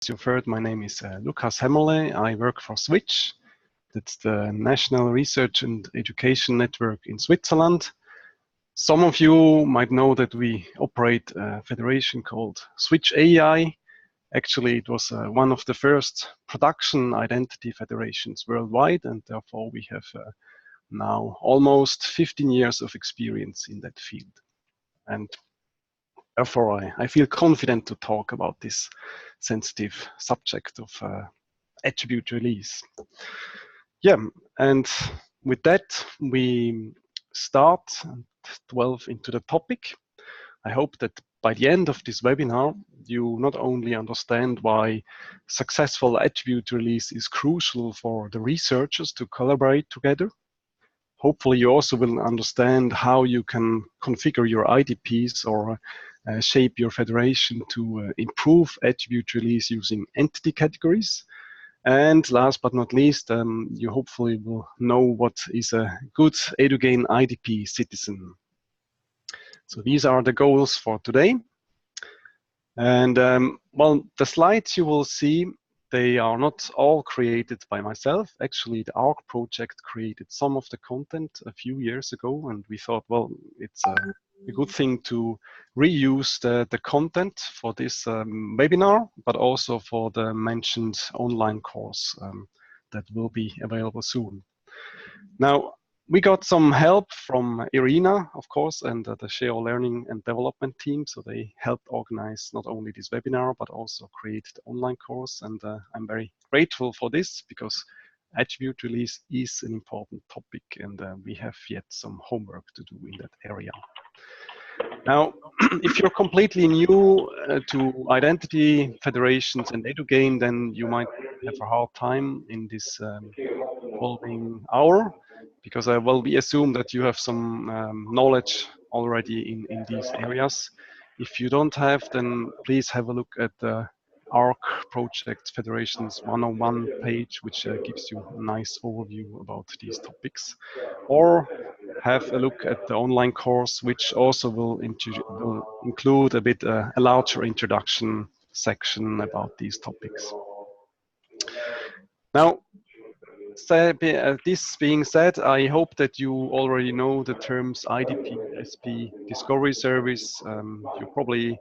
you've heard, my name is Lukas Hemmerle. I work for Switch. That's the National Research and Education Network in Switzerland. Some of you might know that we operate a federation called Switch AI. Actually, it was one of the first production identity federations worldwide, and therefore we have now almost 15 years of experience in that field. And therefore, I feel confident to talk about this sensitive subject of attribute release. Yeah, and with that, we start and delve into the topic. I hope that by the end of this webinar, you not only understand why successful attribute release is crucial for the researchers to collaborate together. Hopefully, you also will understand how you can configure your IDPs or shape your federation to improve attribute release using entity categories. And last but not least, you hopefully will know what is a good eduGAIN IDP citizen. So these are the goals for today. And well, the slides you will see, they are not all created by myself. Actually, the ARC project created some of the content a few years ago, and we thought, well, it's a good thing to reuse the content for this webinar, but also for the mentioned online course that will be available soon. Now, we got some help from Irina, of course, and the Share Learning and Development team. So they helped organize not only this webinar, but also create the online course. And I'm very grateful for this because attribute release is an important topic, and we have yet some homework to do in that area. Now, if you're completely new to identity federations and eduGAIN, then you might have a hard time in this following hour, because well, we assume that you have some knowledge already in these areas. If you don't have, then please have a look at the ARC Project Federations 101 page, which gives you a nice overview about these topics. Or have a look at the online course, which also will include a bit a larger introduction section about these topics. Now, this being said, I hope that you already know the terms IDP, SP, Discovery Service. You probably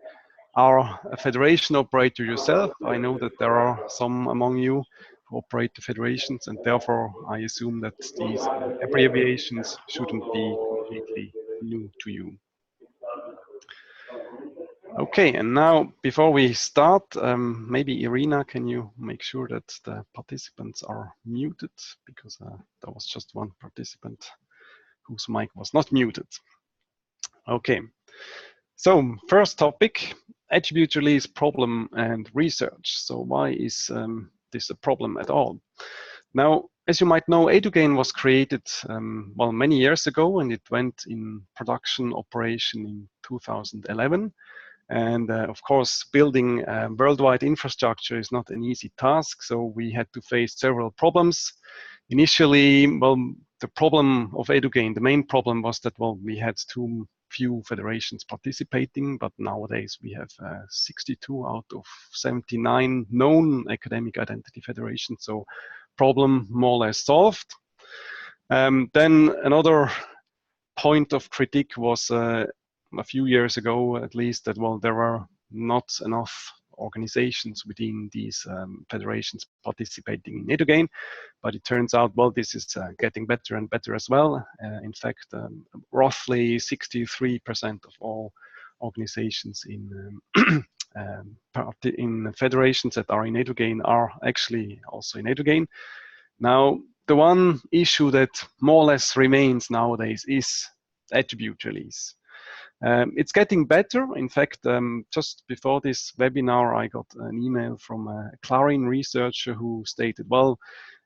are a federation operator yourself. I know that there are some among you who operate the federations, and therefore I assume that these abbreviations shouldn't be completely new to you. Okay, and now before we start, maybe Irina, can you make sure that the participants are muted, because there was just one participant whose mic was not muted. Okay, so first topic, attribute release problem and research. So why is this a problem at all? Now, as you might know, eduGAIN was created well, many years ago, and it went in production operation in 2011. And of course, building a worldwide infrastructure is not an easy task, so we had to face several problems. Initially, well, the problem of eduGAIN, the main problem was that, well, we had too few federations participating, but nowadays we have 62 out of 79 known academic identity federations, so problem more or less solved. Then another point of critique was a few years ago, at least, that, well, there were not enough organizations within these federations participating in eduGAIN, but it turns out, well, this is getting better and better as well. In fact, roughly 63% of all organizations in in federations that are in eduGAIN are actually also in eduGAIN. Now, the one issue that more or less remains nowadays is attribute release. It's getting better. In fact, just before this webinar, I got an email from a Clarin researcher who stated, well,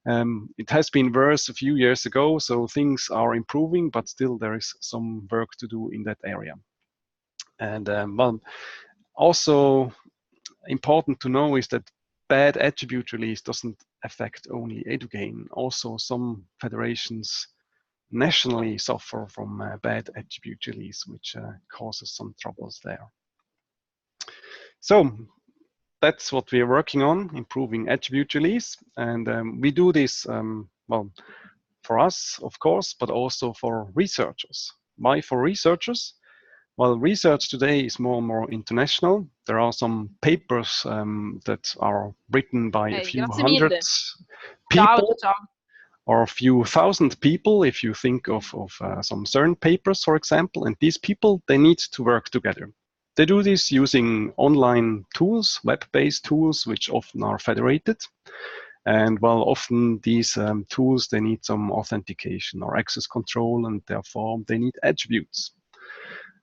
it has been worse a few years ago, so things are improving, but still there is some work to do in that area. And well, also important to know is that bad attribute release doesn't affect only eduGAIN. Also, some federations nationally suffer from bad attribute release, which causes some troubles there. So that's what we are working on, improving attribute release. And we do this, well, for us, of course, but also for researchers. Why for researchers? Well, research today is more and more international. There are some papers that are written by a few hundred people or a few thousand people, if you think of some CERN papers, for example. And these people, they need to work together. They do this using online tools, web-based tools, which often are federated. And well, often these tools, they need some authentication or access control, and therefore they need attributes.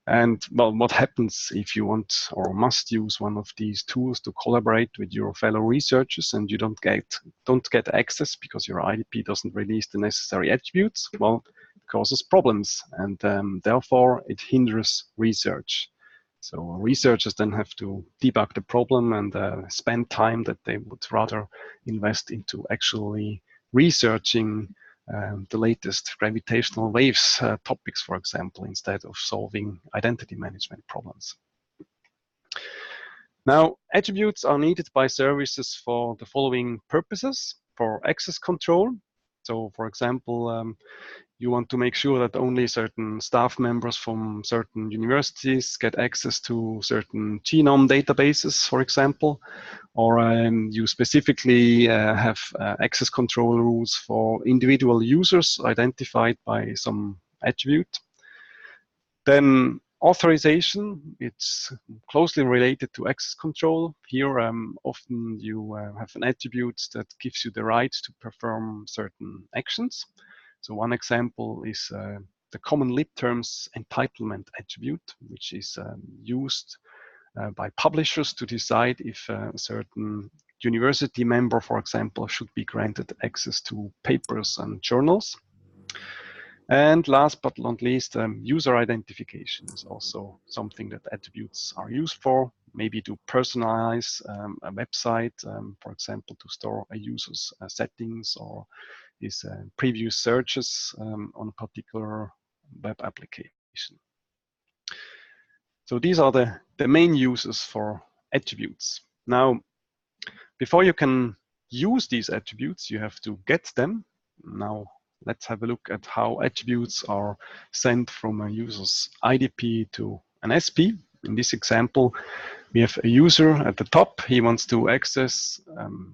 And well, what happens if you want or must use one of these tools to collaborate with your fellow researchers and you don't get access because your IDP doesn't release the necessary attributes? Well, it causes problems, and therefore it hinders research. So researchers then have to debug the problem and spend time that they would rather invest into actually researching the latest gravitational waves topics, for example, instead of solving identity management problems. Now, attributes are needed by services for the following purposes: for access control. So, for example, you want to make sure that only certain staff members from certain universities get access to certain genome databases, for example, or you specifically have access control rules for individual users identified by some attribute. Then authorization, it's closely related to access control. Here, often you have an attribute that gives you the right to perform certain actions. So one example is the common lib terms entitlement attribute, which is used by publishers to decide if a certain university member, for example, should be granted access to papers and journals. And last but not least, user identification is also something that attributes are used for, maybe to personalize a website, for example, to store a user's settings or his previous searches on a particular web application. So these are the main uses for attributes. Now, before you can use these attributes, you have to get them. Now, let's have a look at how attributes are sent from a user's IDP to an SP. In this example, we have a user at the top. He wants to access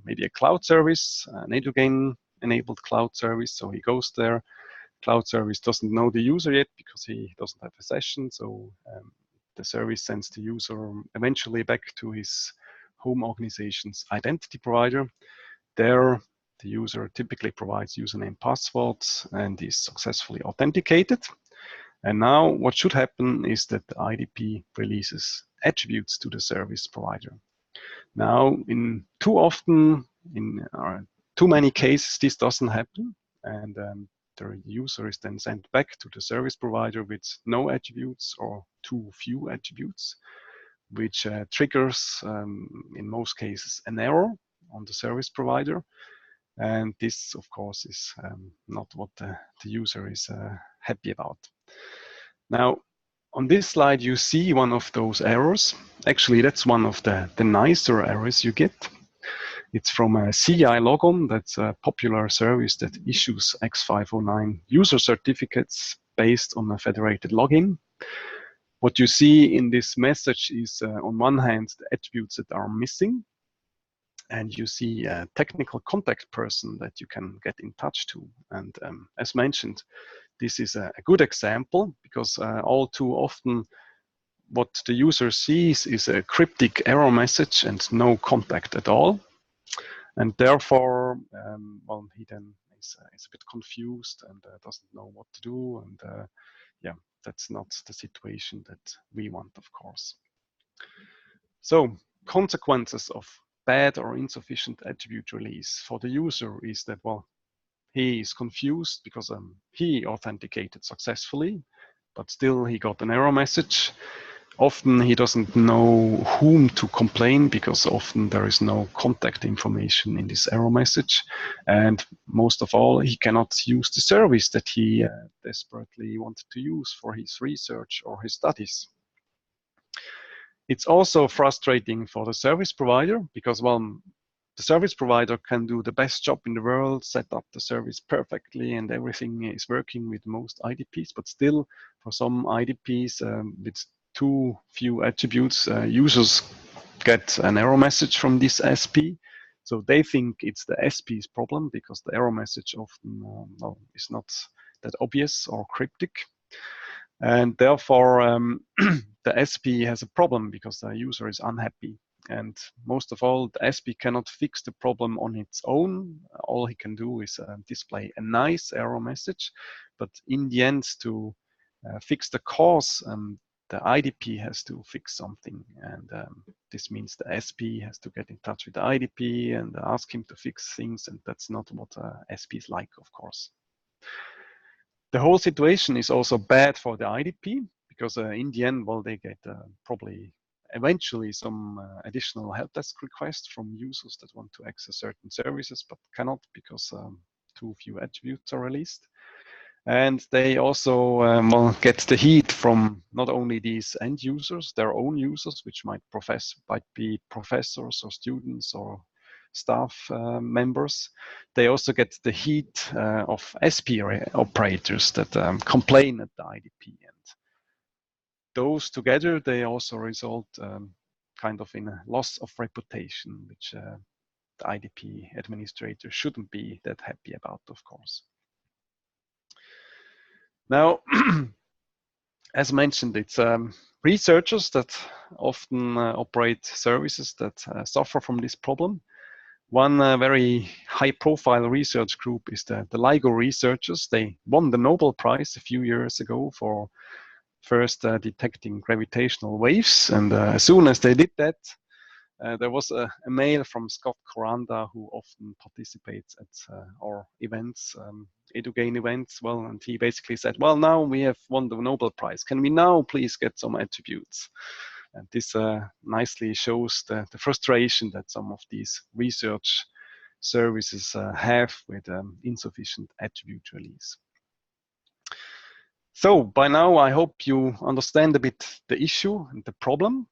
maybe a cloud service, an eduGAIN enabled cloud service. So he goes there. Cloud service doesn't know the user yet because he doesn't have a session. So the service sends the user eventually back to his home organization's identity provider. There, the user typically provides username, passwords, and is successfully authenticated. And now what should happen is that the IDP releases attributes to the service provider. Now, in too many cases, this doesn't happen, and the user is then sent back to the service provider with no attributes or too few attributes, which triggers, in most cases, an error on the service provider. And this, of course, is not what the user is happy about. Now, on this slide, you see one of those errors. Actually, that's one of the nicer errors you get. It's from a CI logon. That's a popular service that issues X509 user certificates based on a federated login. What you see in this message is, on one hand, the attributes that are missing, and you see a technical contact person that you can get in touch to. And as mentioned, this is a good example because all too often what the user sees is a cryptic error message and no contact at all. And therefore, well, he then is a bit confused and doesn't know what to do. And yeah, that's not the situation that we want, of course. So consequences of bad or insufficient attribute release for the user is that, well, he is confused because he authenticated successfully, but still he got an error message. Often he doesn't know whom to complain because often there is no contact information in this error message. And most of all, he cannot use the service that he desperately wanted to use for his research or his studies. It's also frustrating for the service provider because, well, the service provider can do the best job in the world, set up the service perfectly, and everything is working with most IDPs. But still, for some IDPs with too few attributes, users get an error message from this SP. So they think it's the SP's problem because the error message often well, is not that obvious or cryptic. And therefore, the SP has a problem because the user is unhappy. And most of all, the SP cannot fix the problem on its own. All he can do is display a nice error message. But in the end, to fix the cause, the IDP has to fix something. And this means the SP has to get in touch with the IDP and ask him to fix things. And that's not what SP is like, of course. The whole situation is also bad for the IDP because in the end, well, they get probably eventually some additional help desk requests from users that want to access certain services but cannot because too few attributes are released. And they also well, get the heat from not only these end users, their own users, which might be professors or students or staff members. They also get the heat of SP operators that complain at the IDP. And those together, they also result kind of in a loss of reputation, which the IDP administrator shouldn't be that happy about, of course. Now, as mentioned, it's researchers that often operate services that suffer from this problem. One very high-profile research group is the LIGO researchers. They won the Nobel Prize a few years ago for first detecting gravitational waves. And as soon as they did that, there was a mail from Scott Coranda, who often participates at our events, eduGAIN events. Well, and he basically said, well, now we have won the Nobel Prize. Can we now please get some attributes? And this nicely shows the frustration that some of these research services have with insufficient attribute release. So by now, I hope you understand a bit the issue and the problem.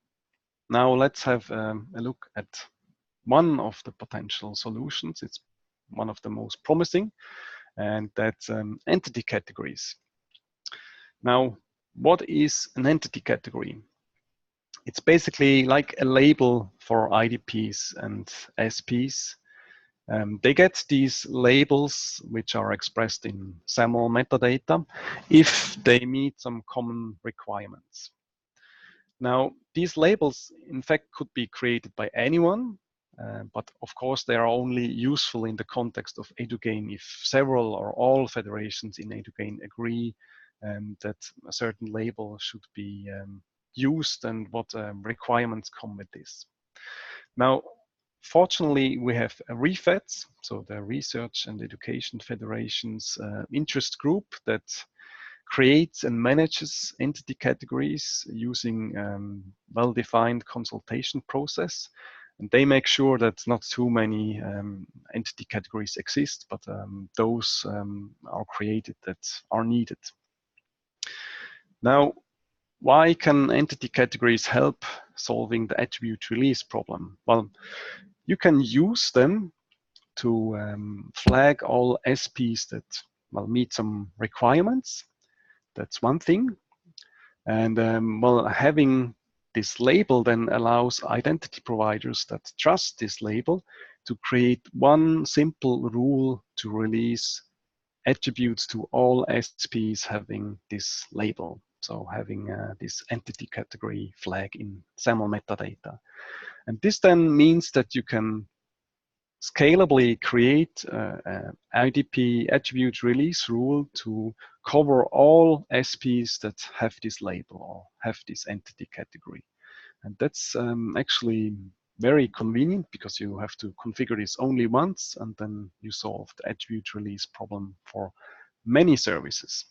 Now let's have a look at one of the potential solutions. It's one of the most promising, and that's entity categories. Now, what is an entity category? It's basically like a label for IDPs and SPs. They get these labels, which are expressed in SAML metadata, if they meet some common requirements. Now, these labels, in fact, could be created by anyone, but of course, they are only useful in the context of eduGAIN if several or all federations in eduGAIN agree that a certain label should be used and what requirements come with this. Now, fortunately, we have a REFEDS, so the Research and Education Federation's interest group that creates and manages entity categories using well-defined consultation process. And they make sure that not too many entity categories exist, but those are created that are needed. Now, why can entity categories help solving the attribute release problem? Well, you can use them to flag all SPs that well, meet some requirements. That's one thing. And well, having this label then allows identity providers that trust this label to create one simple rule to release attributes to all SPs having this label. So having this entity category flag in SAML metadata. And this then means that you can scalably create an IDP attribute release rule to cover all SPs that have this label or have this entity category. And that's actually very convenient because you have to configure this only once and then you solve the attribute release problem for many services.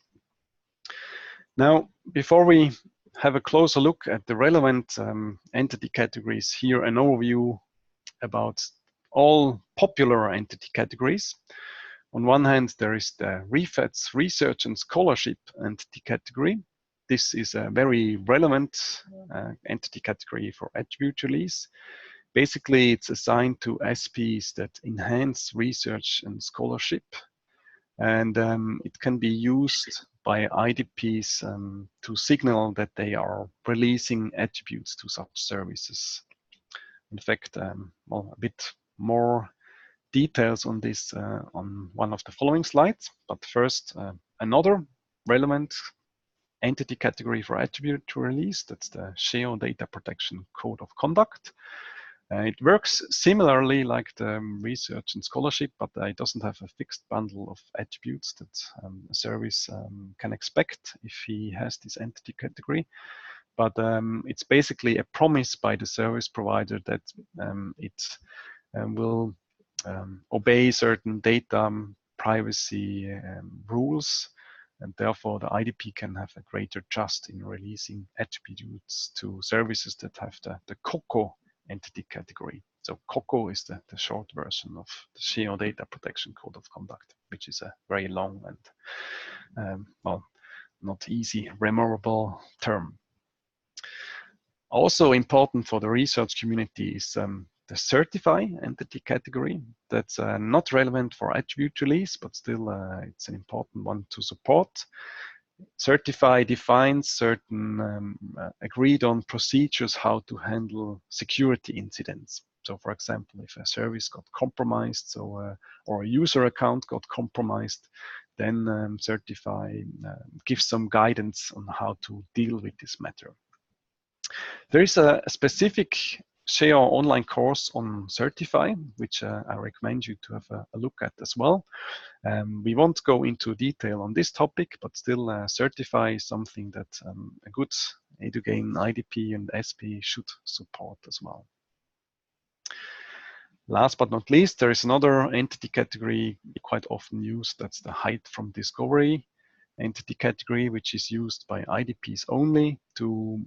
Now, before we have a closer look at the relevant entity categories, here an overview about all popular entity categories. On one hand, there is the REFEDS Research and Scholarship entity category. this is a very relevant entity category for attribute release. Basically, it's assigned to SPs that enhance research and scholarship, and it can be used by IDPs to signal that they are releasing attributes to such services. In fact, well, a bit more details on this on one of the following slides. But first, another relevant entity category for attribute release, that's the SHEO Data Protection Code of Conduct. It works similarly like the research and scholarship, but it doesn't have a fixed bundle of attributes that a service can expect if he has this entity category. But it's basically a promise by the service provider that it will obey certain data privacy rules, and therefore the IDP can have a greater trust in releasing attributes to services that have the COCO entity category. So COCO is the short version of the SHEO Data Protection Code of Conduct, which is a very long and well, not easy memorable term. Also important for the research community is the certify entity category. That's not relevant for attribute release, but still it's an important one to support. Certify defines certain agreed on procedures how to handle security incidents. So for example, if a service got compromised, so or a user account got compromised, then Certify gives some guidance on how to deal with this matter. There is a specific SHEO online course on Certify, which I recommend you to have a look at as well. We won't go into detail on this topic, but still Certify is something that a good eduGAIN IDP and SP should support as well. Last but not least, there is another entity category quite often used. That's the hide from discovery entity category, which is used by IDPs only to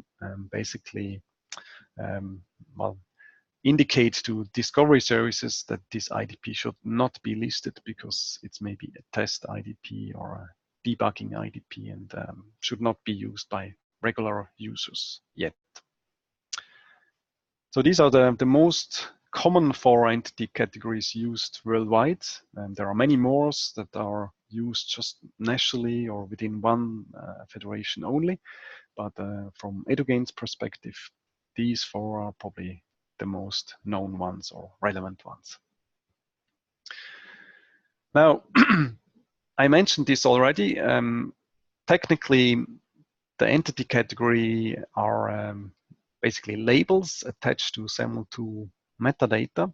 basically well, indicate to discovery services that this IDP should not be listed because it's maybe a test IDP or a debugging IDP and should not be used by regular users yet. So these are the most common 4 entity categories used worldwide. And there are many more that are used just nationally or within one federation only. But from eduGAIN's perspective, these 4 are probably the most known ones or relevant ones. Now, I mentioned this already. Technically, the entity category are basically labels attached to SAML2 metadata.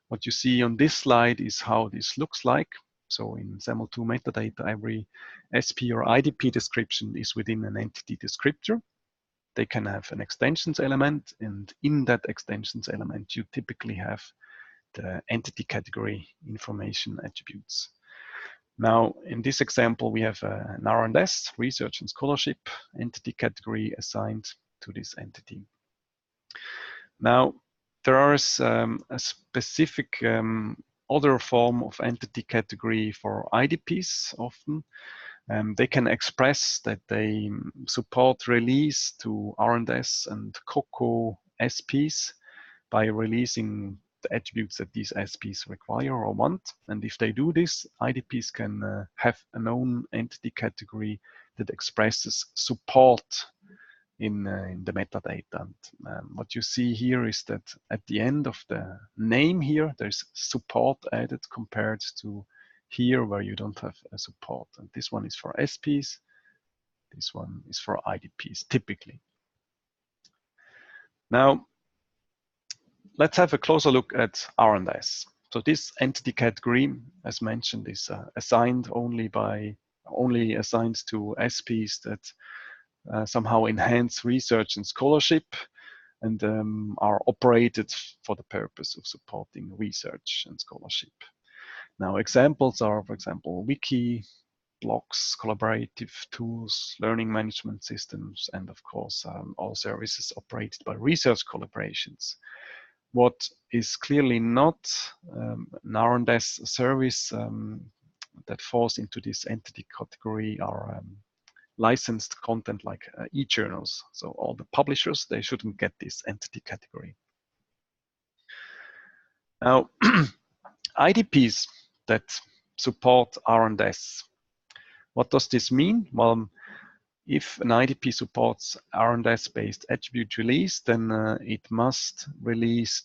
What you see on this slide is how this looks like. So in SAML2 metadata, every SP or IDP description is within an entity descriptor. They can have an extensions element, and in that extensions element, you typically have the entity category information attributes. Now, in this example, we have an R&S, research and scholarship entity category assigned to this entity. Now, there is a specific other form of entity category for IDPs often. They can express that they support release to R&S and COCO SPs by releasing the attributes that these SPs require or want. And if they do this, IDPs can have a known entity category that expresses support in the metadata. And what you see here is that at the end of the name here, there's support added compared to here where you don't have a support. And this one is for SPs, this one is for IDPs typically. Now, let's have a closer look at R&S. So this entity category, as mentioned, is assigned only assigned to SPs that somehow enhance research and scholarship and are operated for the purpose of supporting research and scholarship. Now, examples are, for example, wiki, blogs, collaborative tools, learning management systems, and of course, all services operated by research collaborations. What is clearly not an R&S service that falls into this entity category are licensed content like e-journals. So all the publishers, they shouldn't get this entity category. Now, IDPs that support R&S. What does this mean? Well, if an IDP supports R&S-based attribute release, then it must release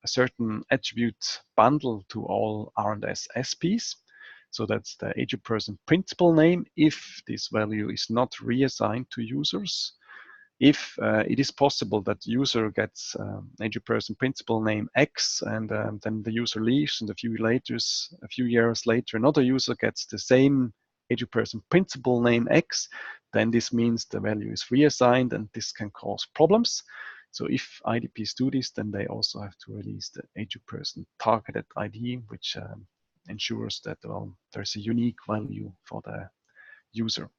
a certain attribute bundle to all R&S SPs. So that's the agent person principal name if this value is not reassigned to users. If it is possible that user gets agent person principal name X and then the user leaves and a few years later another user gets the same agent person principal name X, then this means the value is reassigned and this can cause problems. So if IDPs do this, then they also have to release the agent person targeted ID, which ensures that there's a unique value for the user.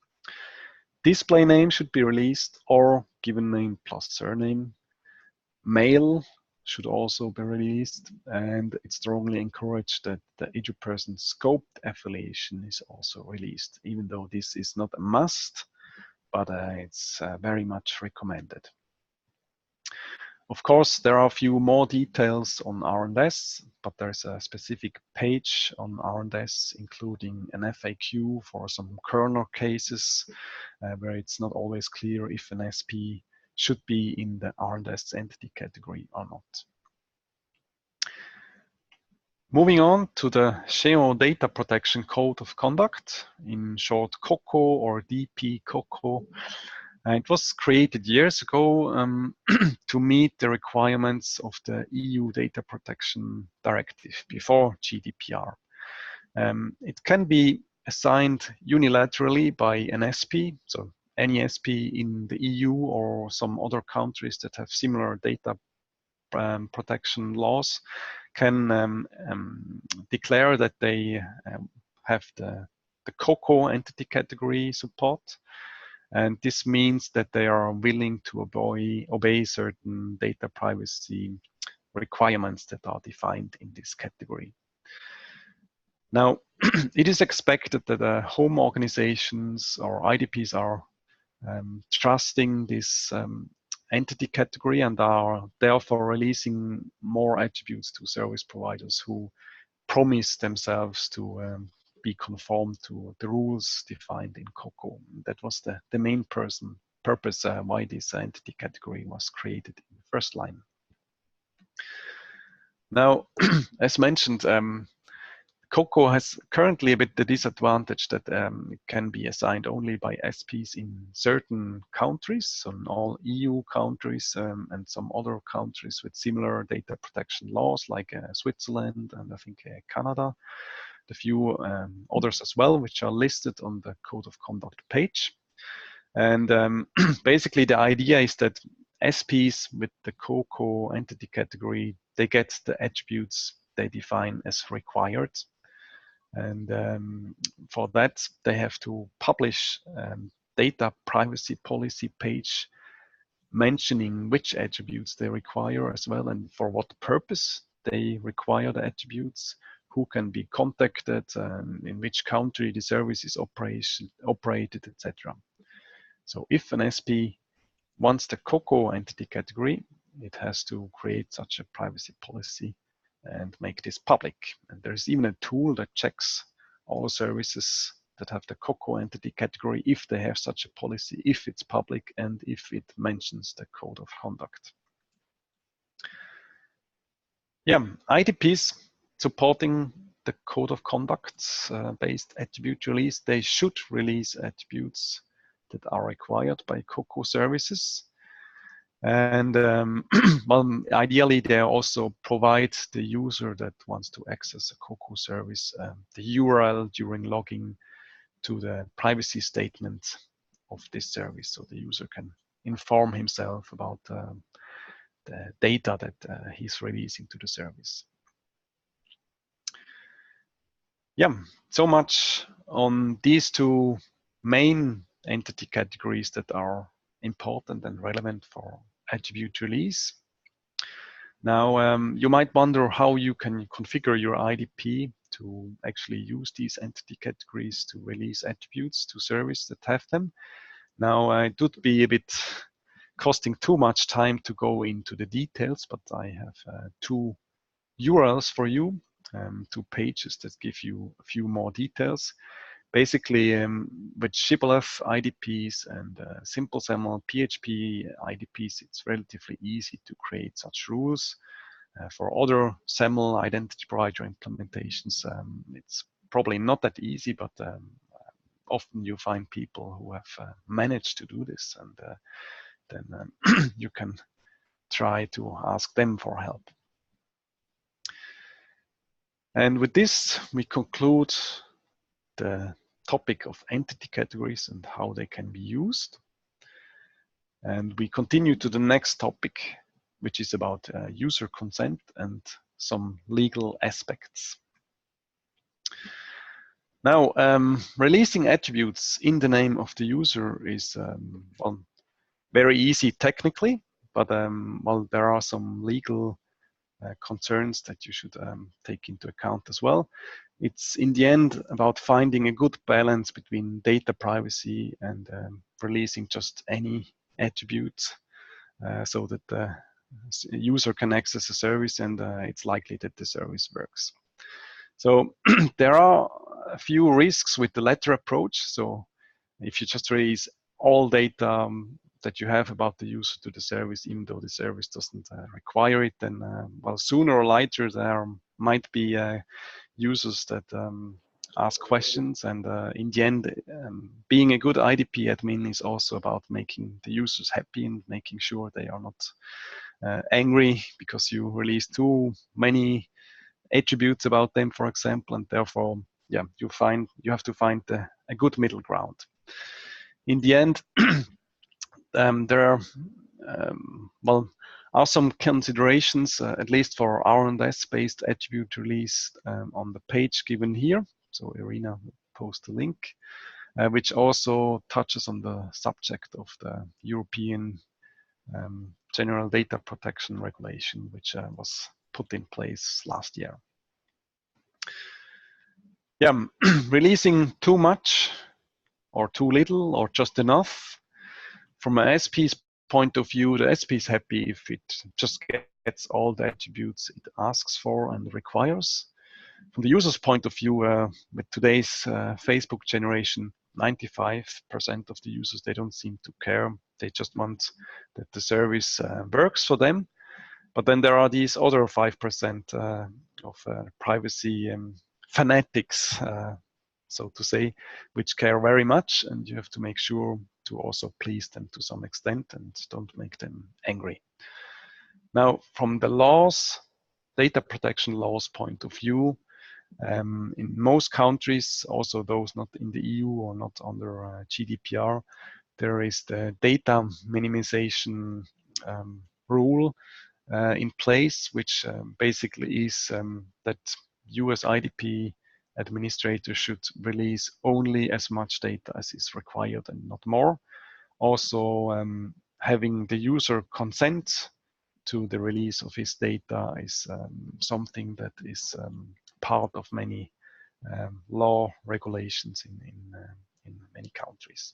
Display name should be released or given name plus surname. Mail should also be released, and it's strongly encouraged that the agent person scoped affiliation is also released, even though this is not a must, but it's very much recommended. Of course, there are a few more details on R&S, but there's a specific page on R&S, including an FAQ for some kernel cases, where it's not always clear if an SP should be in the R&S entity category or not. Moving on to the GEO Data Protection Code of Conduct, in short COCO or DP COCO. It was created years ago to meet the requirements of the EU Data Protection Directive before GDPR. It can be assigned unilaterally by an SP, so any SP in the EU or some other countries that have similar data protection laws can declare that they have the COCO entity category support. And this means that they are willing to obey certain data privacy requirements that are defined in this category. Now, it is expected that home organizations or IDPs are trusting this entity category and are therefore releasing more attributes to service providers who promise themselves to be conformed to the rules defined in COCO. That was the main purpose why this entity category was created in the first line. Now, as mentioned, COCO has currently a bit the disadvantage that it can be assigned only by SPs in certain countries, so in all EU countries and some other countries with similar data protection laws like Switzerland and I think Canada. A few others as well, which are listed on the Code of Conduct page. And basically the idea is that SPs with the COCO entity category, they get the attributes they define as required. And for that, they have to publish data privacy policy page mentioning which attributes they require as well and for what purpose they require the attributes, who can be contacted, in which country the service is operated, etc. So if an SP wants the COCO entity category, it has to create such a privacy policy and make this public. And there's even a tool that checks all services that have the COCO entity category if they have such a policy, if it's public, and if it mentions the code of conduct. Yeah, IDPs supporting the code of conduct based attribute release, they should release attributes that are required by COCO services. And well, ideally, they also provide the user that wants to access a COCO service the URL during logging to the privacy statement of this service, so the user can inform himself about the data that he's releasing to the service. Yeah, so much on these two main entity categories that are important and relevant for attribute release. Now, you might wonder how you can configure your IDP to actually use these entity categories to release attributes to services that have them. Now, it would be a bit costing too much time to go into the details, but I have two URLs for you, 2 pages that give you a few more details. Basically, with Shibboleth IDPs and simple SAML PHP IDPs, it's relatively easy to create such rules. For other SAML identity provider implementations, it's probably not that easy, but often you find people who have managed to do this, and then you can try to ask them for help. And with this, we conclude the topic of entity categories and how they can be used. And we continue to the next topic, which is about user consent and some legal aspects. Now, releasing attributes in the name of the user is well, very easy technically, but well, there are some legal concerns that you should take into account as well. It's in the end about finding a good balance between data privacy and releasing just any attributes so that the user can access a service and it's likely that the service works. So there are a few risks with the latter approach. So if you just release all data that you have about the user to the service, even though the service doesn't require it, then well, sooner or later there might be users that ask questions, and in the end, being a good IDP admin is also about making the users happy and making sure they are not angry because you release too many attributes about them, for example, and therefore, yeah, you have to find a good middle ground. In the end, there are well, are some considerations, at least for RNS-based attribute release on the page given here. So Irina will post a link, which also touches on the subject of the European General Data Protection Regulation, which was put in place last year. Yeah, releasing too much or too little or just enough. From an SP's point of view, the SP is happy if it just gets all the attributes it asks for and requires. From the user's point of view, with today's Facebook generation, 95% of the users, they don't seem to care. They just want that the service works for them. But then there are these other 5% of privacy fanatics, so to say, which care very much, and you have to make sure to also please them to some extent and don't make them angry. Now, from the laws, data protection laws point of view, in most countries, also those not in the EU or not under GDPR, there is the data minimization rule in place, which basically is that US IDP administrators should release only as much data as is required and not more. Also, having the user consent to the release of his data is something that is part of many law regulations in many countries.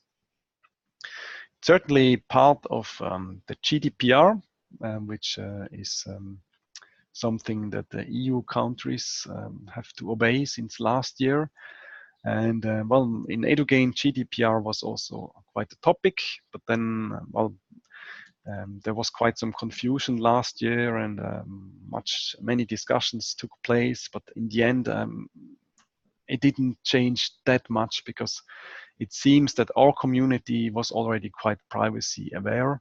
Certainly part of the GDPR, which is something that the EU countries have to obey since last year. And well, in eduGAIN, GDPR was also quite a topic, but then, well, there was quite some confusion last year, and many discussions took place, but in the end, it didn't change that much because it seems that our community was already quite privacy aware,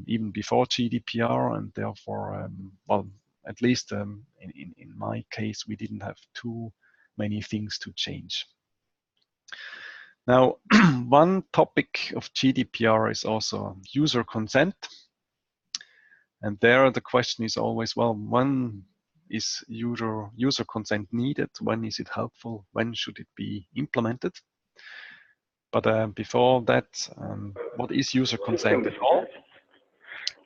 even before GDPR, and therefore, well, at least in my case, we didn't have too many things to change. Now, one topic of GDPR is also user consent. And there the question is always, well, when is user consent needed? When is it helpful? When should it be implemented? But before that, what is user consent at all?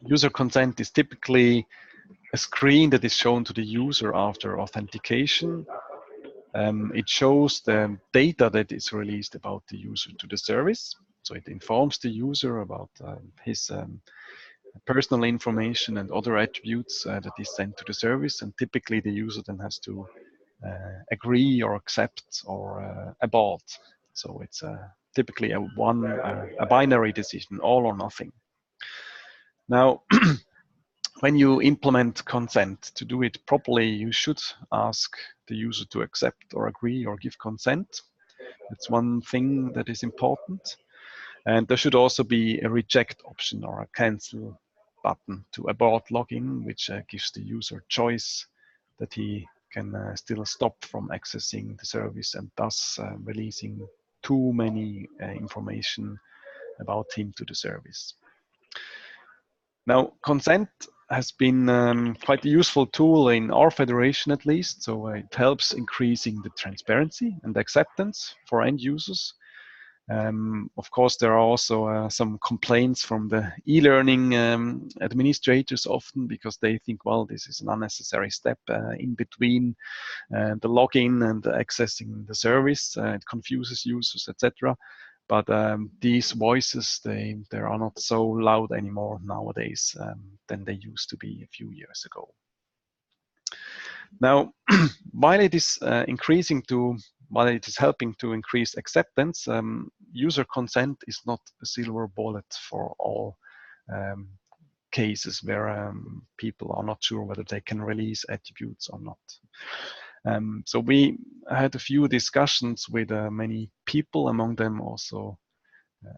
User consent is typically a screen that is shown to the user after authentication. It shows the data that is released about the user to the service. So it informs the user about his personal information and other attributes that is sent to the service, and typically the user then has to agree or accept or abort. So it's typically a binary decision, all or nothing. Now, when you implement consent, to do it properly, you should ask the user to accept or agree or give consent. That's one thing that is important. And there should also be a reject option or a cancel button to abort login, which gives the user choice that he can still stop from accessing the service and thus releasing too many information about him to the service. Now, consent has been quite a useful tool in our federation, at least. So it helps increasing the transparency and acceptance for end users. Of course, there are also some complaints from the e-learning administrators often, because they think, well, this is an unnecessary step in between the login and accessing the service. It confuses users, etc. But these voices, they are not so loud anymore nowadays than they used to be a few years ago. Now, while it is while it is helping to increase acceptance, user consent is not a silver bullet for all cases where people are not sure whether they can release attributes or not. So we had a few discussions with many people, among them also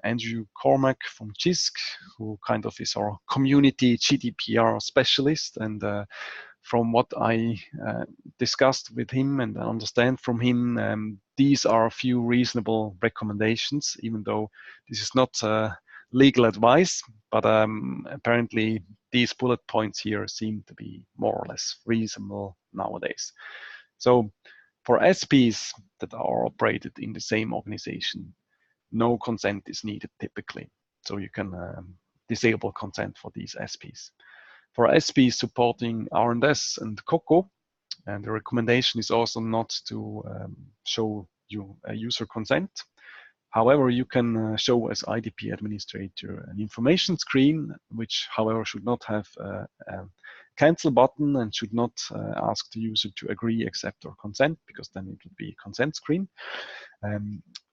Andrew Cormack from GISC, who kind of is our community GDPR specialist. And from what I discussed with him and understand from him, these are a few reasonable recommendations, even though this is not legal advice. But apparently these bullet points here seem to be more or less reasonable nowadays. So for SPs that are operated in the same organization, no consent is needed typically. So you can disable consent for these SPs. For SPs supporting R&S and COCO, and the recommendation is also not to show you a user consent. However, you can show as IDP administrator an information screen, which, however, should not have a cancel button and should not ask the user to agree, accept, or consent, because then it would be a consent screen.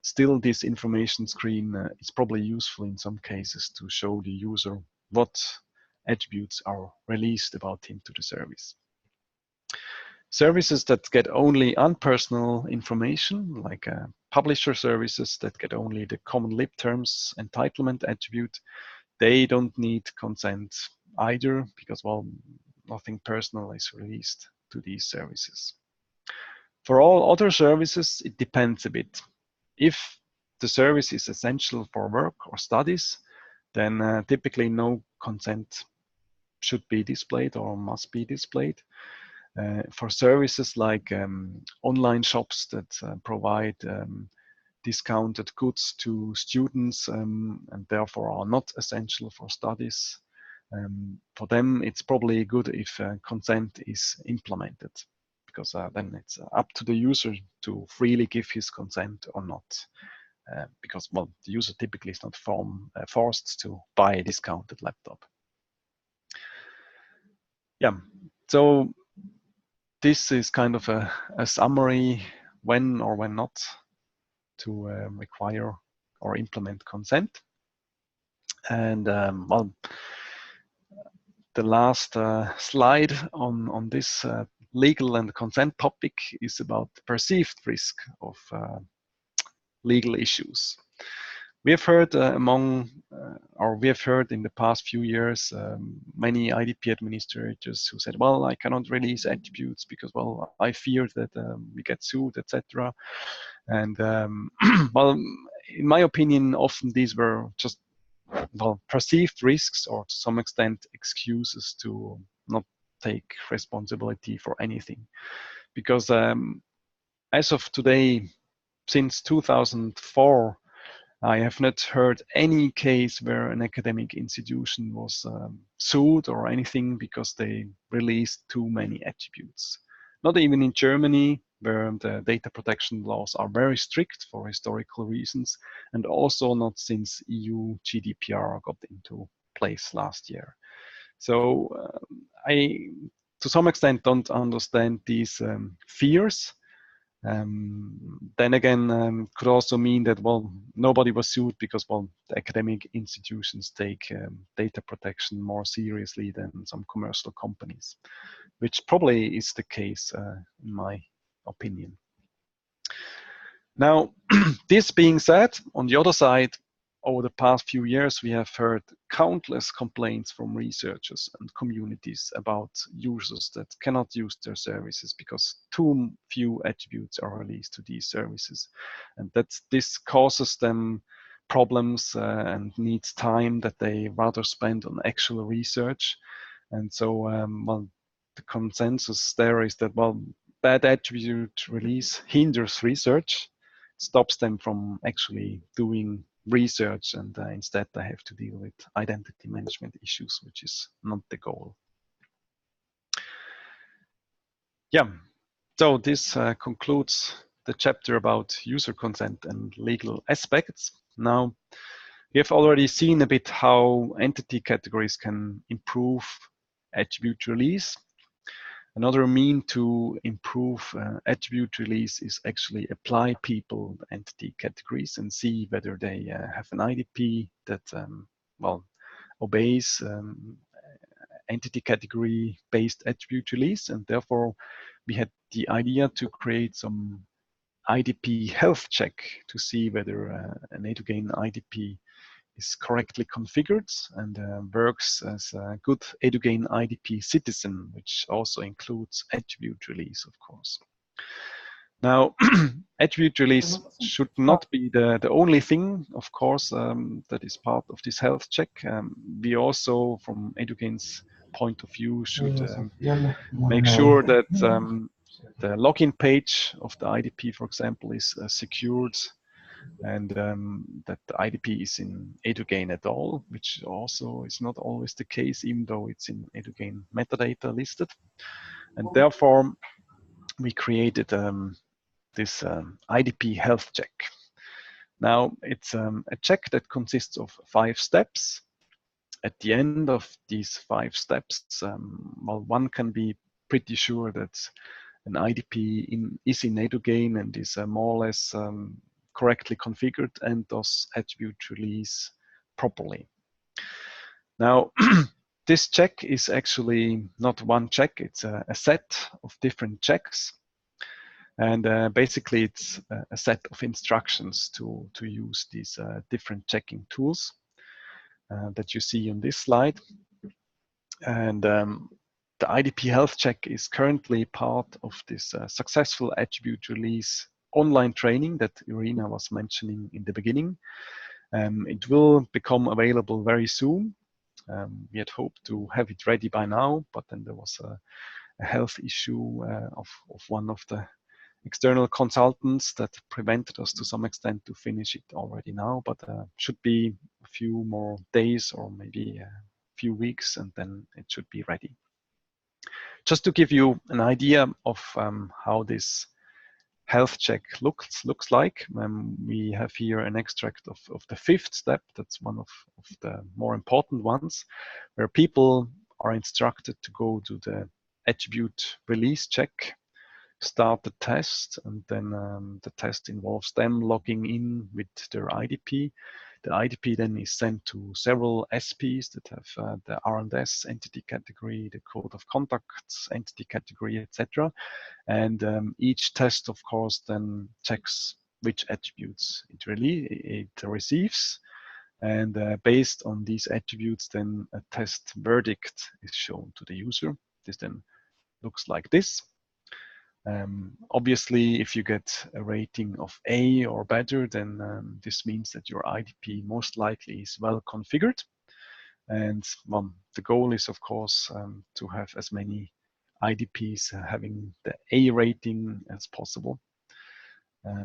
Still, this information screen is probably useful in some cases to show the user what attributes are released about him to the service. Services that get only unpersonal information, like publisher services that get only the common lib terms entitlement attribute, they don't need consent either, because, well, nothing personal is released to these services. For all other services, it depends a bit. If the service is essential for work or studies, then typically no consent should be displayed or must be displayed. For services like online shops that provide discounted goods to students and therefore are not essential for studies, for them it's probably good if consent is implemented, because then it's up to the user to freely give his consent or not. Because, well, the user typically is not forced to buy a discounted laptop. Yeah, so this is kind of a summary when or when not to require or implement consent. And well, the last slide on this legal and consent topic is about the perceived risk of legal issues. We have heard we have heard in the past few years many IDP administrators who said, well, I cannot release attributes because, well, I fear that we get sued, etc. And well, in my opinion, often these were just, well, perceived risks, or to some extent excuses to not take responsibility for anything. Because as of today, since 2004, I have not heard any case where an academic institution was sued or anything because they released too many attributes. Not even in Germany, where the data protection laws are very strict for historical reasons, and also not since EU GDPR got into place last year. So I, to some extent, don't understand these fears. Then again, could also mean that, well, nobody was sued because, well, the academic institutions take data protection more seriously than some commercial companies, which probably is the case in my opinion. Now, this being said, on the other side, over the past few years, we have heard countless complaints from researchers and communities about users that cannot use their services because too few attributes are released to these services. And that this causes them problems and needs time that they rather spend on actual research. And so, well, the consensus there is that, well, bad attribute release hinders research, stops them from actually doing research, and instead they have to deal with identity management issues, which is not the goal. Yeah, so this concludes the chapter about user consent and legal aspects. Now, we have already seen a bit how entity categories can improve attribute release. Another mean to improve attribute release is actually apply people entity categories and see whether they have an IDP that well, obeys entity category based attribute release, and therefore we had the idea to create some IDP health check to see whether an eduGAIN IDP is correctly configured and works as a good eduGAIN IDP citizen, which also includes attribute release, of course. Now, attribute release should not be the only thing, of course, that is part of this health check. We also, from eduGAIN's point of view, should make sure that the login page of the IDP, for example, is secured, and that the IDP is in eduGAIN at all, which also is not always the case, even though it's in eduGAIN metadata listed. And therefore, we created this IDP health check. Now, it's a check that consists of 5 steps. At the end of these 5 steps, well, one can be pretty sure that an IDP is in eduGAIN and is more or less correctly configured and does attribute release properly. Now, this check is actually not one check, it's a set of different checks. And basically, it's a set of instructions to use these different checking tools that you see on this slide. And the IDP health check is currently part of this successful attribute release online training that Irina was mentioning in the beginning. It will become available very soon. We had hoped to have it ready by now, but then there was a health issue of one of the external consultants that prevented us to some extent to finish it already now, but should be a few more days or maybe a few weeks, and then it should be ready. Just to give you an idea of how this health check looks like, we have here an extract of the 5th step. That's one of the more important ones, where people are instructed to go to the attribute release check, start the test, and then the test involves them logging in with their IDP. The IDP then is sent to several SPs that have the R&S entity category, the code of conducts entity category, etc. And each test, of course, then checks which attributes it receives. And based on these attributes, then a test verdict is shown to the user. This then looks like this. Obviously, if you get a rating of A or better, then this means that your IDP most likely is well configured. And the goal is, of course, to have as many IDPs having the A rating as possible,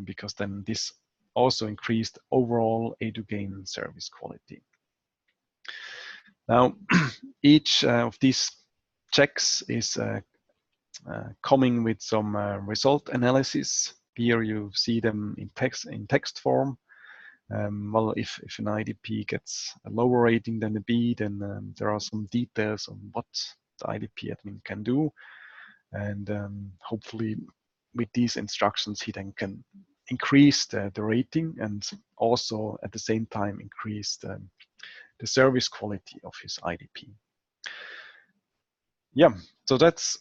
because then this also increased overall eduGAIN service quality. Now, each of these checks is coming with some result analysis. Here you see them in text form. Well, if an IDP gets a lower rating than a B, then there are some details on what the IDP admin can do. And hopefully with these instructions, he then can increase the rating and also at the same time increase the service quality of his IDP. Yeah, so that's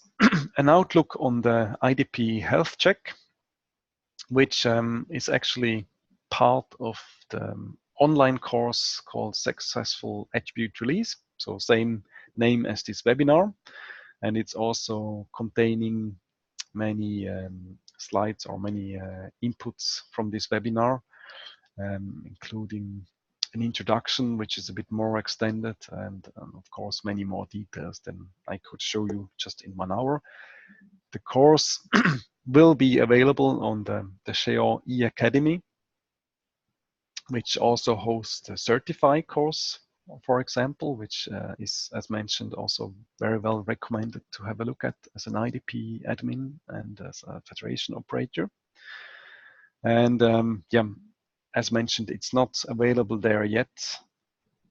an outlook on the IDP health check, which is actually part of the online course called Successful Attribute Release. So same name as this webinar. And it's also containing many slides or many inputs from this webinar, including an introduction, which is a bit more extended, and of course, many more details than I could show you just in 1 hour. The course will be available on the SHEO e-Academy, which also hosts a certified course, for example, which is, as mentioned, also very well recommended to have a look at as an IDP admin and as a federation operator. And yeah, as mentioned, it's not available there yet,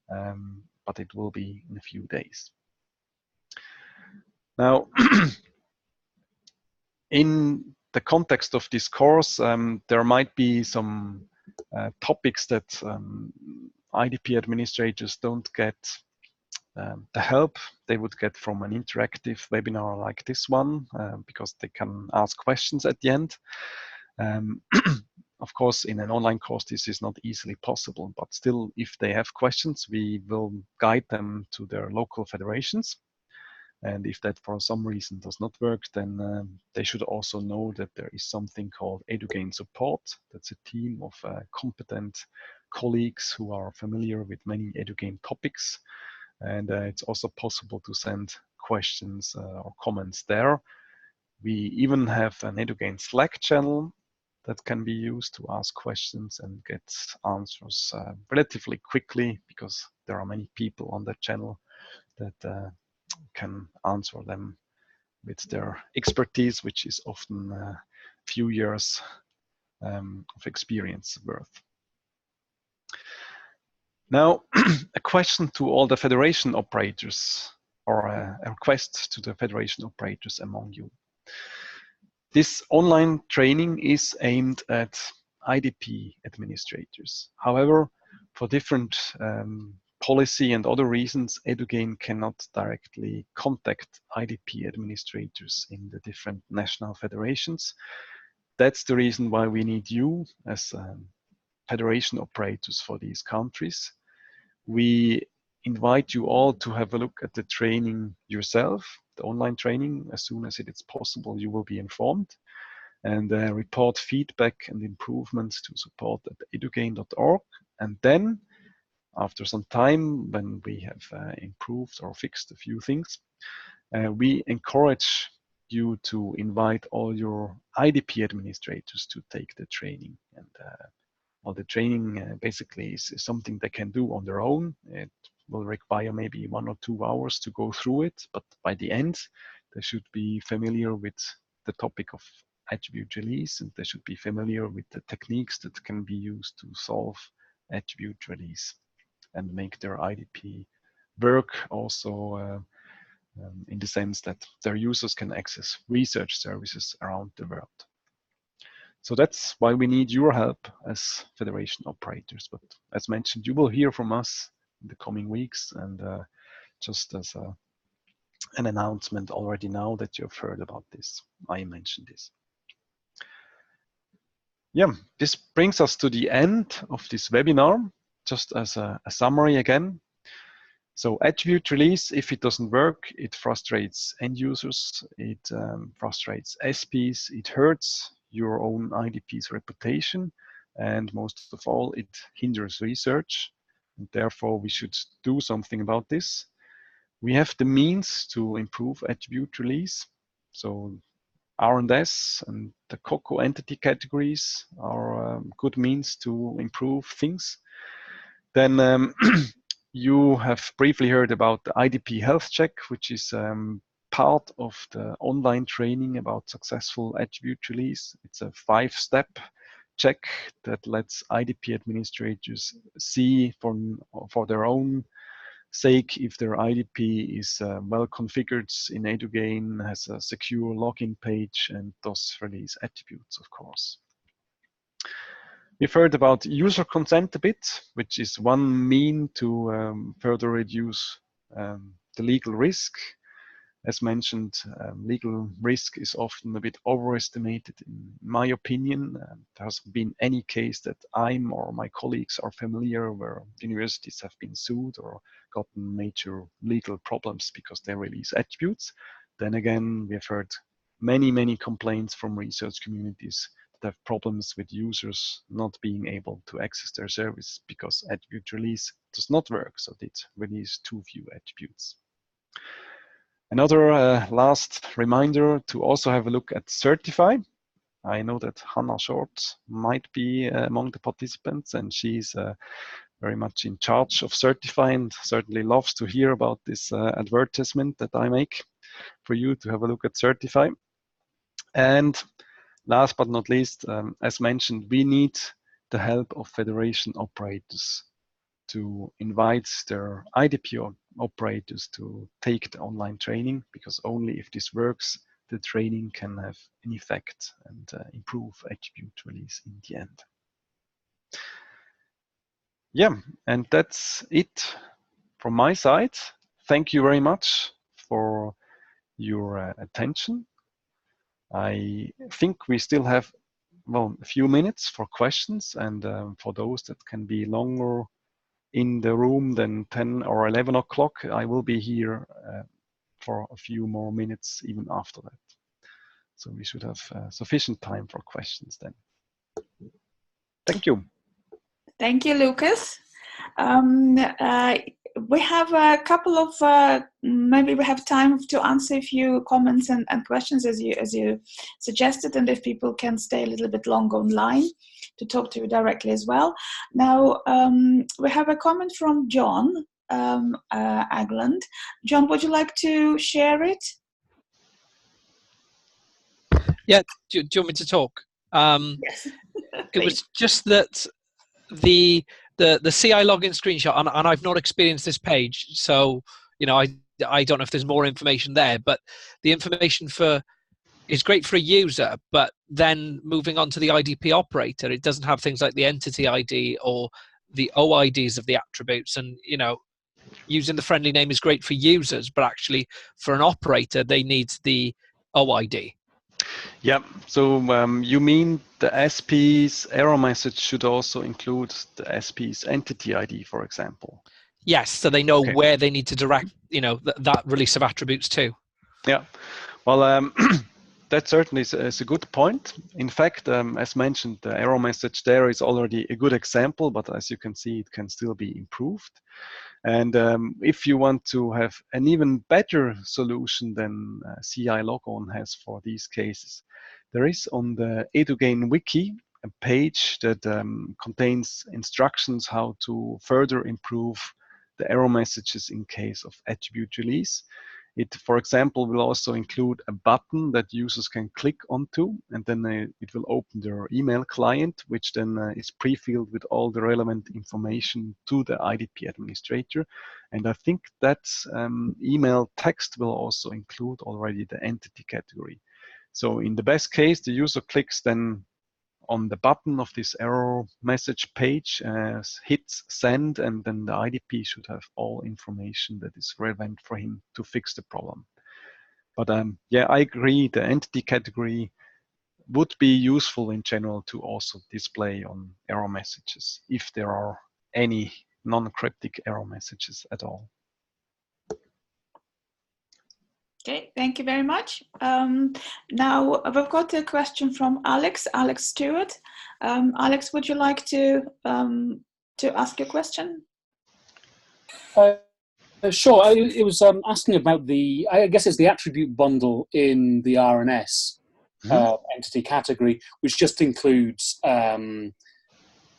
but it will be in a few days. Now, in the context of this course, there might be some topics that IDP administrators don't get the help they would get from an interactive webinar like this one, because they can ask questions at the end. Of course, in an online course, this is not easily possible, but still, if they have questions, we will guide them to their local federations. And if that for some reason does not work, then they should also know that there is something called eduGAIN support. That's a team of competent colleagues who are familiar with many eduGAIN topics. And it's also possible to send questions or comments there. We even have an eduGAIN Slack channel that can be used to ask questions and get answers relatively quickly, because there are many people on that channel that can answer them with their expertise, which is often a few years of experience worth. Now, a question to all the federation operators, or a request to the federation operators among you. This online training is aimed at IDP administrators. However, for different policy and other reasons, eduGAIN cannot directly contact IDP administrators in the different national federations. That's the reason why we need you as federation operators for these countries. We invite you all to have a look at the training yourself, the online training. As soon as it is possible, you will be informed, and report feedback and improvements to support at edugain.org. And then, after some time, when we have improved or fixed a few things, we encourage you to invite all your IDP administrators to take the training. And well, the training basically is something they can do on their own. It will require maybe 1 or 2 hours to go through it, but by the end, they should be familiar with the topic of attribute release, and they should be familiar with the techniques that can be used to solve attribute release and make their IDP work also in the sense that their users can access research services around the world. So that's why we need your help as federation operators. But as mentioned, you will hear from us in the coming weeks, and just as an announcement already now that you've heard about this, I mentioned this. Yeah, this brings us to the end of this webinar. Just as a summary again. So attribute release, if it doesn't work, it frustrates end users, it frustrates SPs, it hurts your own IDP's reputation, and most of all, it hinders research. And therefore, we should do something about this. We have the means to improve attribute release. So R&S and the COCO entity categories are good means to improve things. Then you have briefly heard about the IDP health check, which is part of the online training about successful attribute release. It's a 5-step check that lets IDP administrators see for their own sake if their IDP is well configured in eduGAIN, has a secure login page, and does release attributes, of course. We've heard about user consent a bit, which is one mean to further reduce the legal risk. As mentioned, legal risk is often a bit overestimated, in my opinion. There hasn't been any case that I'm or my colleagues are familiar where universities have been sued or gotten major legal problems because they release attributes. Then again, we've heard many complaints from research communities that have problems with users not being able to access their service because attribute release does not work, so they release too few attributes. Another last reminder to also have a look at Certify. I know that Hannah Short might be among the participants, and she's very much in charge of Certify and certainly loves to hear about this advertisement that I make for you to have a look at Certify. And last but not least, as mentioned, we need the help of federation operators to invite their IDP operators to take the online training, because only if this works, the training can have an effect and improve attribute release in the end. Yeah, and that's it from my side. Thank you very much for your attention. I think we still have, well, a few minutes for questions, and for those that can be longer in the room than 10 or 11 o'clock, I will be here for a few more minutes even after that. So we should have sufficient time for questions then. Thank you. Thank you, Lucas. We have a couple of, maybe we have time to answer a few comments and questions as you suggested, and if people can stay a little bit longer online to talk to you directly as well. Now, we have a comment from John Agland. John, would you like to share it? Yeah, do you want me to talk? Yes. It was just that the CI login screenshot, and I've not experienced this page, so you know I don't know if there's more information there, but the information is great for a user, but then moving on to the IDP operator, it doesn't have things like the entity ID or the OIDs of the attributes, and you know, using the friendly name is great for users, but actually for an operator they need the OID. Yeah, so you mean the SP's error message should also include the SP's entity ID, for example? Yes, so they know where they need to direct, you know, that release of attributes to. Yeah, well, that certainly is a good point. In fact, as mentioned, the error message there is already a good example, but as you can see, it can still be improved. And if you want to have an even better solution than CI logon has for these cases, there is on the eduGAIN wiki a page that contains instructions how to further improve the error messages in case of attribute release. It, for example, will also include a button that users can click onto, and then it will open their email client, which then is pre-filled with all the relevant information to the IDP administrator. And I think that email text will also include already the entity category. So in the best case, the user clicks then on the button of this error message page, hits send, and then the IDP should have all information that is relevant for him to fix the problem. But yeah, I agree, the entity category would be useful in general to also display on error messages, if there are any non-cryptic error messages at all. Okay, thank you very much. Now we've got a question from Alex Stewart. Alex, would you like to ask your question? Sure. It was asking about I guess it's the attribute bundle in the RNS entity category, which just includes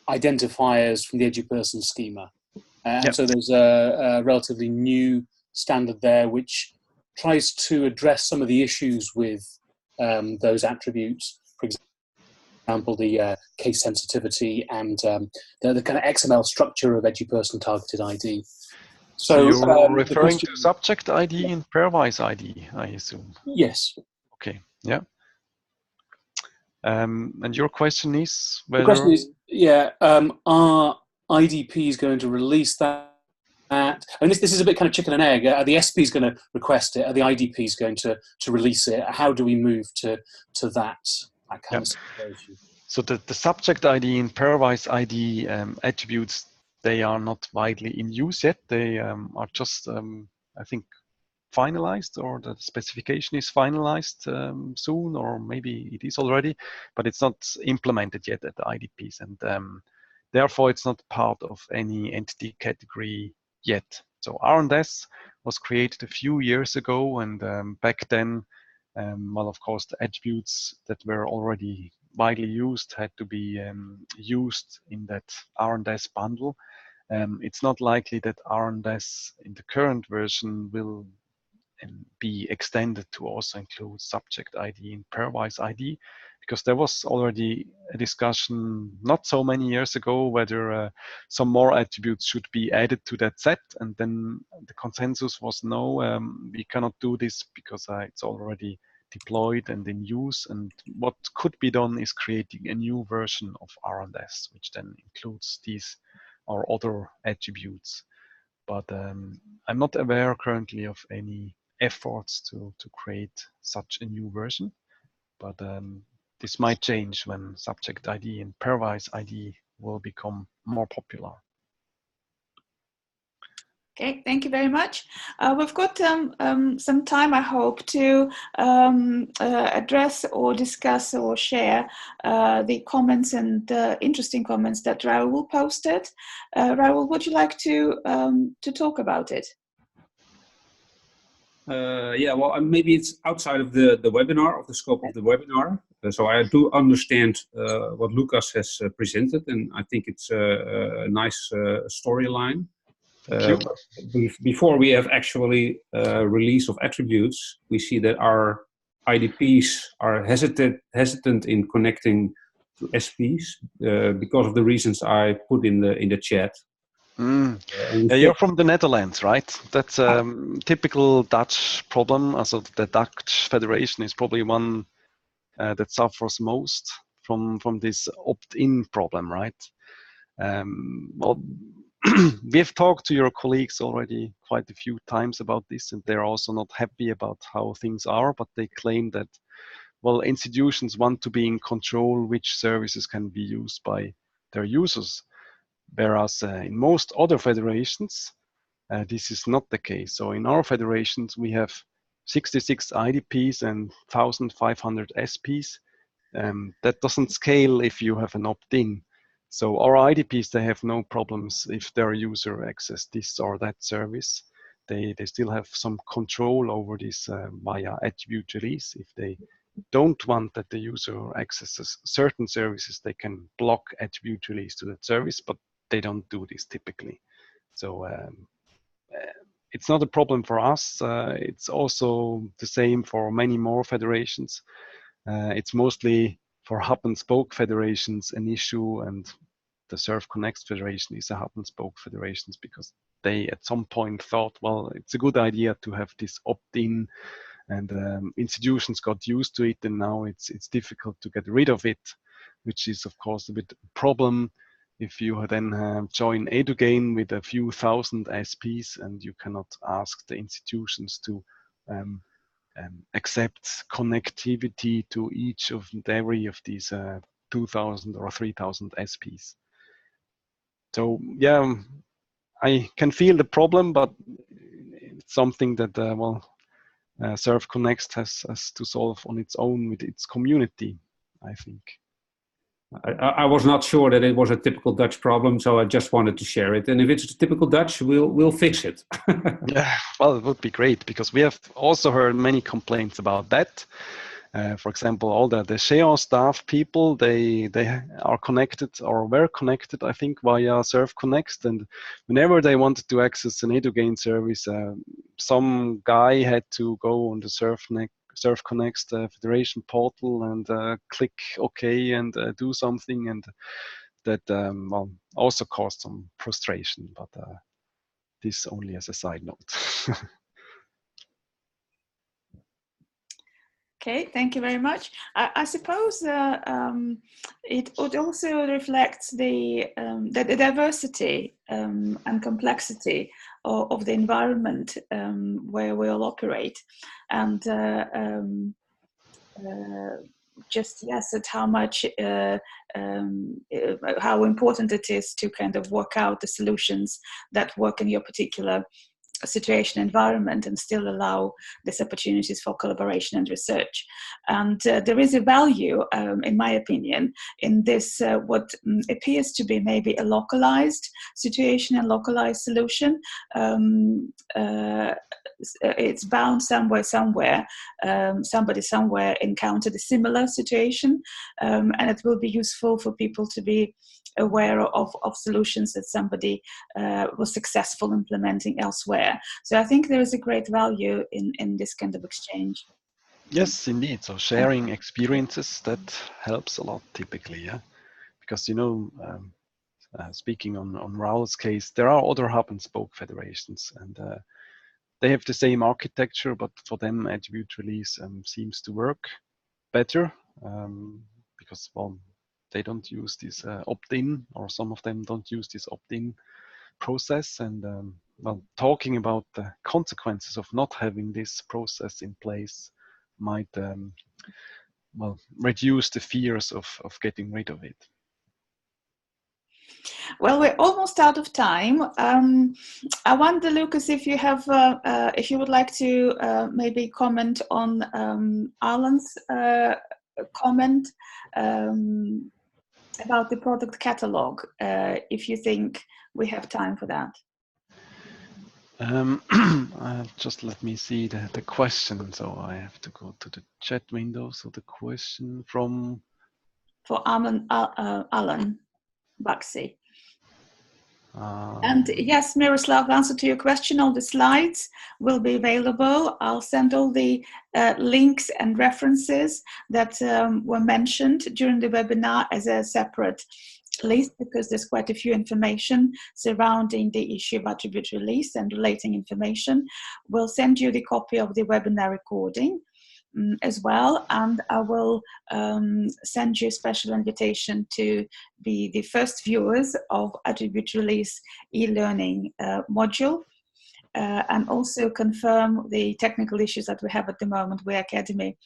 identifiers from the eduperson schema. And so there's a relatively new standard there, which tries to address some of the issues with those attributes. For example, the case sensitivity and the kind of XML structure of eduPerson targeted ID. So you're the referring question, to subject ID and pairwise ID, I assume. yes. Okay, yeah. And your question is whether... The question is, yeah, are IDPs going to release that? And this is a bit kind of chicken and egg. Are the SPs going to request it? Are the IDPs going to release it? How do we move to that kind of situation? So the subject ID and pairwise ID attributes, they are not widely in use yet. They are just, I think, finalized, or the specification is finalized soon, or maybe it is already, but it's not implemented yet at the IDPs, and therefore it's not part of any entity category yet. So R&S was created a few years ago, and back then, well, of course, the attributes that were already widely used had to be used in that R&S bundle. It's not likely that R&S in the current version will be extended to also include subject ID and pairwise ID, because there was already a discussion not so many years ago whether some more attributes should be added to that set, and then the consensus was no, we cannot do this because it's already deployed and in use, and what could be done is creating a new version of R&S, which then includes these or other attributes. But I'm not aware currently of any efforts to create such a new version, but this might change when subject ID and pairwise ID will become more popular. Okay, thank you very much. We've got some time, I hope, to address or discuss or share the comments and interesting comments that Raoul posted. Raoul, would you like to talk about it? Yeah, well, maybe it's outside of the webinar, of the scope of the webinar. So I do understand what Lucas has presented, and I think it's a nice storyline. Before we have actually release of attributes, we see that our IDPs are hesitant in connecting to SPs because of the reasons I put in the chat. You're from the Netherlands, right? That's a typical Dutch problem. Also, the Dutch Federation is probably one that suffers most from this opt-in problem, right? Well, we've talked to your colleagues already quite a few times about this, and they're also not happy about how things are, but they claim that, well, institutions want to be in control which services can be used by their users. Whereas in most other federations, this is not the case. So in our federations, we have 66 IDPs and 1,500 SPs. That doesn't scale if you have an opt-in. So our IDPs, they have no problems if their user access this or that service. They still have some control over this via attribute release. If they don't want that the user accesses certain services, they can block attribute release to that service, but they don't do this typically. So it's not a problem for us. It's also the same for many more federations. It's mostly for hub and spoke federations an issue, and the Serve Connect Federation is a hub and spoke federations because they at some point thought, well, it's a good idea to have this opt-in, and institutions got used to it, and now it's difficult to get rid of it, which is of course a bit a problem if you then join eduGAIN with a few thousand SPs and you cannot ask the institutions to accept connectivity to each of every of these 2,000 or 3,000 SPs. So yeah, I can feel the problem, but it's something that Serve Connect has to solve on its own with its community, I think. I was not sure that it was a typical Dutch problem, so I just wanted to share it. And if it's typical Dutch, we'll fix it. Yeah, well, it would be great, because we have also heard many complaints about that. For example, all the SHEO staff people, they are connected or were connected, I think, via SurfConnect. And whenever they wanted to access an eduGAIN service, some guy had to go on the SurfConnect Federation portal and click OK and do something, and that well, also caused some frustration. But this only as a side note. Okay, thank you very much. I suppose it also reflects the diversity and complexity of the environment where we all operate, and just yes, at how much how important it is to kind of work out the solutions that work in your particular situation environment and still allow these opportunities for collaboration and research. And there is a value, in my opinion, in this what appears to be maybe a localized situation and localized solution. It's bound somewhere, somebody somewhere encountered a similar situation, and it will be useful for people to be aware of solutions that somebody was successful implementing elsewhere. So I think there is a great value in this kind of exchange. Yes, indeed. So sharing experiences, that helps a lot typically, yeah. Because, you know, speaking on Raul's case, there are other hub and spoke federations, and they have the same architecture, but for them attribute release seems to work better because, well, they don't use this opt-in, or some of them don't use this opt-in process. And well, talking about the consequences of not having this process in place might well, reduce the fears of getting rid of it. Well, we're almost out of time. I wonder, Lucas, if you have, if you would like to maybe comment on Alan's comment about the product catalog, if you think we have time for that. Just let me see the question. So I have to go to the chat window. So the question from... For Alan Baxi. And yes, Miroslav, answer to your question, all the slides will be available. I'll send all the links and references that were mentioned during the webinar as a separate list, because there's quite a few information surrounding the issue of attribute release and relating information. We'll send you the copy of the webinar recording as well, and I will send you a special invitation to be the first viewers of attribute release e-learning module, and also confirm the technical issues that we have at the moment with Academy,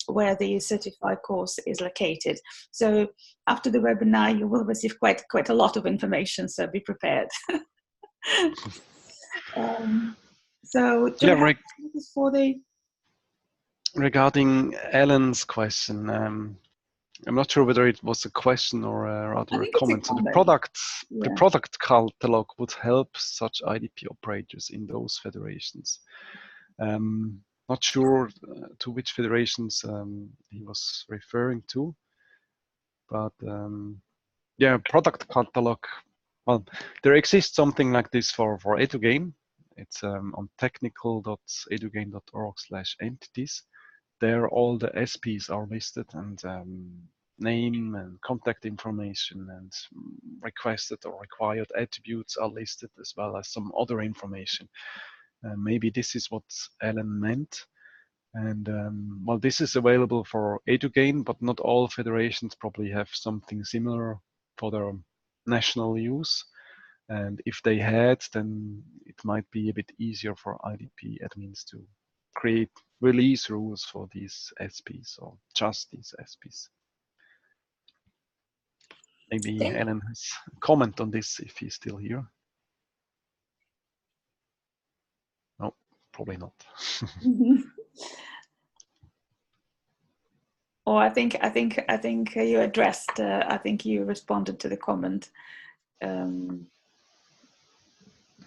where the certified course is located. So after the webinar, you will receive quite a lot of information, so be prepared. So yeah, for the... Regarding Alan's question, I'm not sure whether it was a question or rather a comment. So the product catalog would help such IDP operators in those federations. Not sure to which federations he was referring to, but yeah, product catalog. Well, there exists something like this for eduGAIN. It's on technical.edugain.org/entities. There all the SPs are listed, and name and contact information and requested or required attributes are listed, as well as some other information. Maybe this is what Alan meant. And well, this is available for eduGAIN, but not all federations probably have something similar for their national use. And if they had, then it might be a bit easier for IDP admins to create release rules for these SPs, or just these SPs. Maybe Alan has a comment on this if he's still here. No, probably not. Oh, I think you addressed. I think you responded to the comment.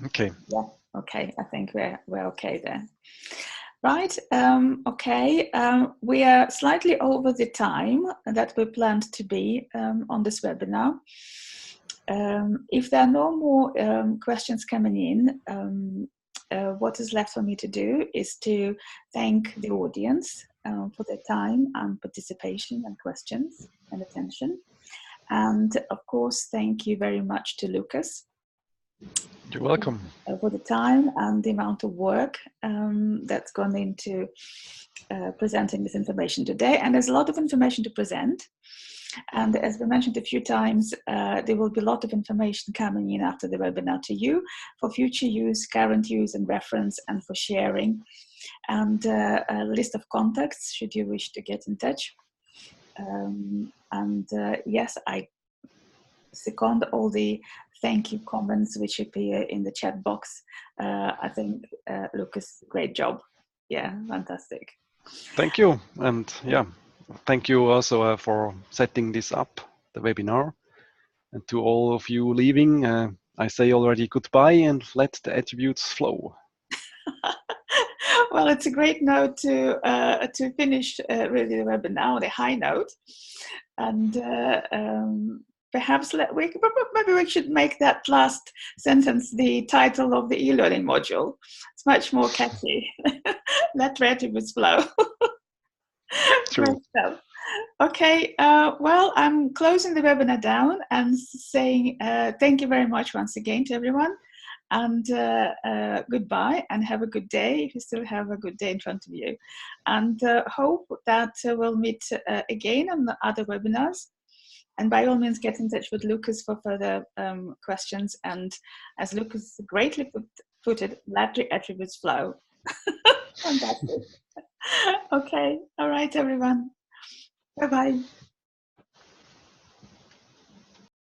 Okay. Yeah. Okay. I think we're okay there. Right. Okay. We are slightly over the time that we planned to be on this webinar. If there are no more questions coming in, what is left for me to do is to thank the audience for their time and participation and questions and attention. And of course, thank you very much to Lucas. You're welcome. For the time and the amount of work that's gone into presenting this information today. And there's a lot of information to present. And as we mentioned a few times, there will be a lot of information coming in after the webinar to you for future use, current use and reference, and for sharing. And a list of contacts should you wish to get in touch. Yes, I second all the thank you comments which appear in the chat box. I think Lucas, great job. Yeah, fantastic. Thank you. And yeah, thank you also for setting this up, the webinar. And to all of you leaving, I say already goodbye and let the attributes flow. Well, it's a great note to finish really the webinar on a high note. And perhaps maybe we should make that last sentence the title of the e-learning module. It's much more catchy. Let the attributes flow. True. Great stuff. Okay, well, I'm closing the webinar down and saying thank you very much once again to everyone, and goodbye, and have a good day if you still have a good day in front of you. And hope that we'll meet again on the other webinars. And by all means, get in touch with Lucas for further questions. And as Lucas greatly put it, let the attributes flow. Fantastic. Okay, all right, everyone. Bye-bye.